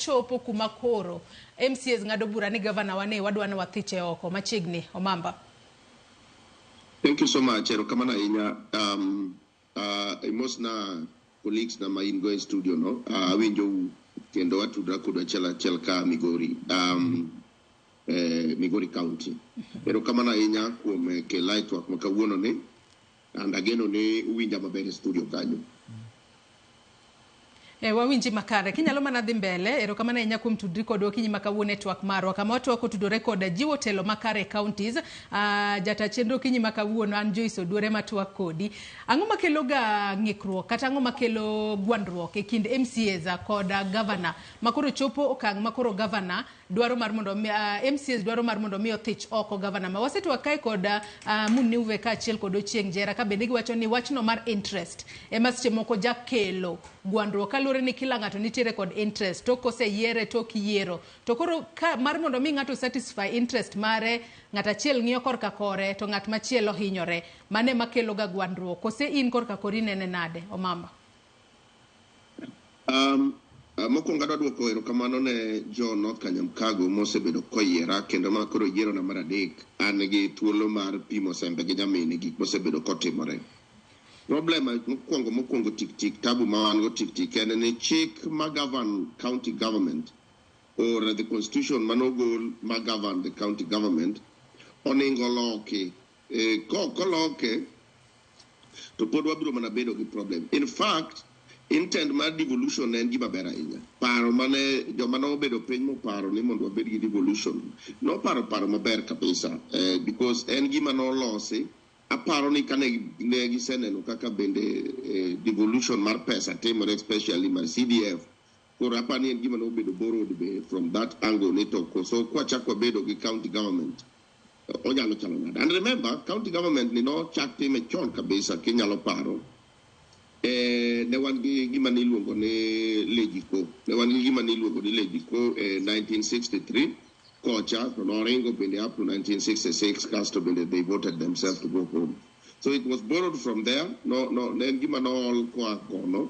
wachopo kuma koro MCAs ngado bura ni governor wane wadwa na wathiche oko machiegni Omamba. Thank you so much. Erokamano ahinya. Most na colleagues na main go studio no. Winjo kendo watudra kod achiel ka Migori. Migori County. Erokamano ahinya kuom kelai twak makawuono ni. And ageno ni uwinja maber studio kanyo. Wawinji makare kinyalo mana dhi mbele erokamano ahinya kuom tudri kodwa kinyi makawuono network marwa kama watu wako tudore koda jiwo telo makare counties jata chenro kinyi makawuono an Joyce Oduore matwak kodi ang'o makelo ga ng'ikruok kata ang'o makelo gwandruok e kind MCAs koda governor makoro chopo okang' makoro governor dwaro mar mondo MCAs dwaro mar mondo mi othich oko governor ma wasetwa kai koda munni uwe ka achiel kod Ochieng Jera ka bende giwacho ni wachno mar interest ema seche moko jakelo gwandruok kalure ni kila ng'ato nitiere kod interest to koseyiere to kiyiero to koro mar mondo mi ng'ato satisfy interest mare ng'at achiel ng'iyo korka kore to ng'at machielo hinyore mane makelo ga gwandruok kose in korka kori nene nade Omamba. Mokwongo adwa duoko erokamano ne jo North Kanyamkago mosebedo koyiera kendo ma koro yiero na mar adek an gi thuolo mar pimo sembe gi nyamin gik mosebedo kotimore. Problem mokwongo tik tabu ma wan go tik en ni chik ma govern county government or the constitution manogol ma govern the county government oningo loke koloke to pod wabiro mana bedo gi problem. In fact intent mar devolution en gima ber ahinya. Paro mane joma no bedo piny moparo ni mondo wabed gi devolution no paro maber kabisa because en gima no losi aparo ni kane giseneno kaka bende devolution mar pesa timore especially mar CDF koro apani en gima no bedo borrowed from that angle ni to so kwa chakwa bedo gi county government onyalo chalo nada. And remember county government ni no chak time chon kabisa kinyalo paro ne wan gi gima niluongo ni legiko 1963 kocha to noringo bende up to 1966 casto bende they voted themselves to go home, so it was borrowed from there. No ne gima no all kwa kono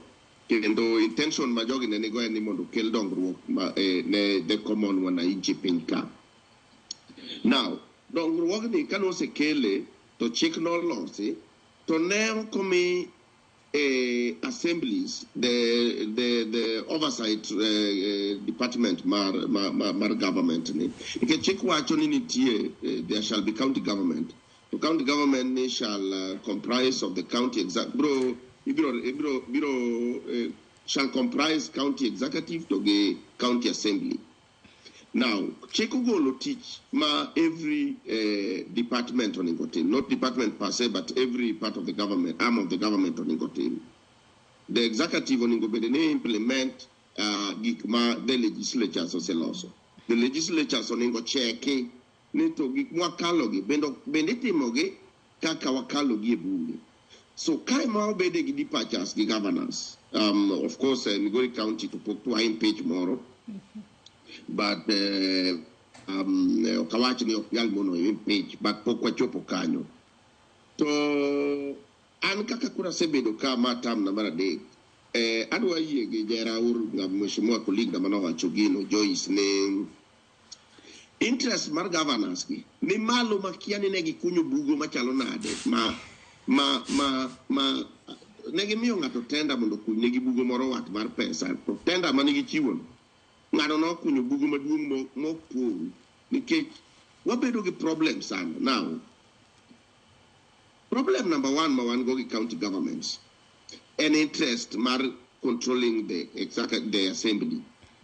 kendo intention ma jogi ne go ni mondo kel dongruok ne the common wananchi piny ka. Now dongruok ni kano se kele to chik no losi to ne komi assemblies the oversight department mar government ni ke chik wacho ni nitie there shall be county government. The county government ni shall comprise of the county shall comprise county executive to the county assembly. Now chik golo teach ma every department on Ingotin, not department per se, but every part of the government, arm of the government on Ingotin. The executive on Ingobedene implement gikma the legislatures also. The legislatures on Ingo cheke nito gikma kalogi benditimogi kaka wakalogi bunge. So kai ma obede gi departures gi governors. Of course Migori County to put to page more. But kawachi ni okyal mono page but pokwa chopo kanyo to an kaka kura sebedo ka matam na mara de adwa yie gi Jera uru na mheshimiwa colleague na mano wachogino Joyce ne interest mar governors ki ni malo makia ni negi kunyo bugo machalo nade ma negi miyo ngato tenda mondo kunyo negi bugo moro wat mar pesa to tenda manigi chiwon ngado no kunyo bugo maduong mo pur nikech wabedo gi problem sana. Now problem number 1 ma wan go gi county governments an interest mar controlling the assembly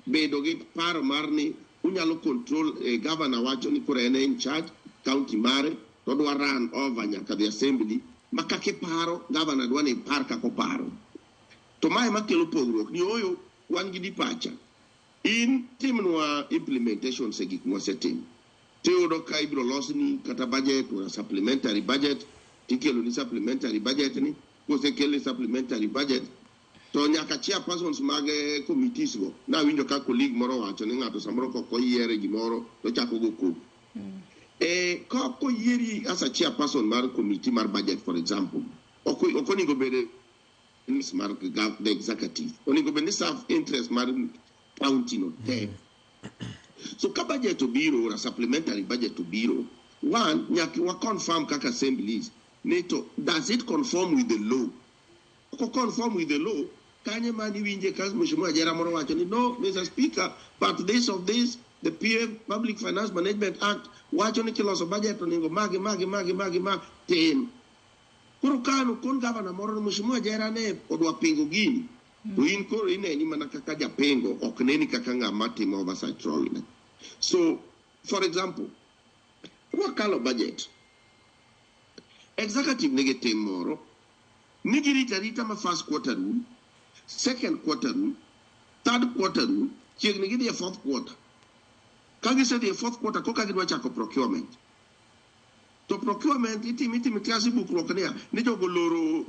bedo gi paro mar ni unyalo control governor wacho ni kore ene in charge county mare to dwa run over nyaka the assembly makake paro governor dwa ni par kako paro to mae makelo pogruok ni oyo wan gi dipacha in timnwa implementation se gik mwasetim tiyudo ka ibro losni kata budget or supplementary budget tikelo ni supplementary budget ni kose kele supplementary budget to nyaka chairpersons mag committees go na winjo ka colleague moro wacho ni ngato samoro ko yiere gimoro to chako go ko ko yieri as a chairperson mar committee mar budget for example okoni go bede smart the executive oni go bede serve interest mar county no te. So ka budget to biro or a supplementary budget to biro, one nyaki wa confirm kaka assemblies neto does it conform with the law? Ko conform with the law kanye mani winje kazi mheshimiwa Jera moro wacho ni no Mr. Speaker but this of this the Public Finance Management Act wacho ni kiloso budget oningo magi 10 koro kanu kon governor moro mheshimiwa Jera ne odwa pingo gini to in koro ineni mana kaka japengo ok neni kaka ng'ama timo oversight role. So for example wakalo budget executive nigi tim moro nigi rita ma first quarter rule, second quarter rule, third quarter rule, chiegni gi the fourth quarter. Kagi se the fourth quarter koka gidwa chako procurement. To procurement itimi kiasi bukruok niya ni jogo loro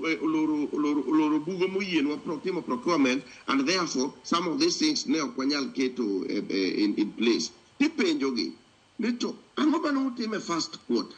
bugo moyien wa timo procurement and therefore some of these things ne ok wanyal keto in place. Tipenjogi ni to ang'o mane utime first quarter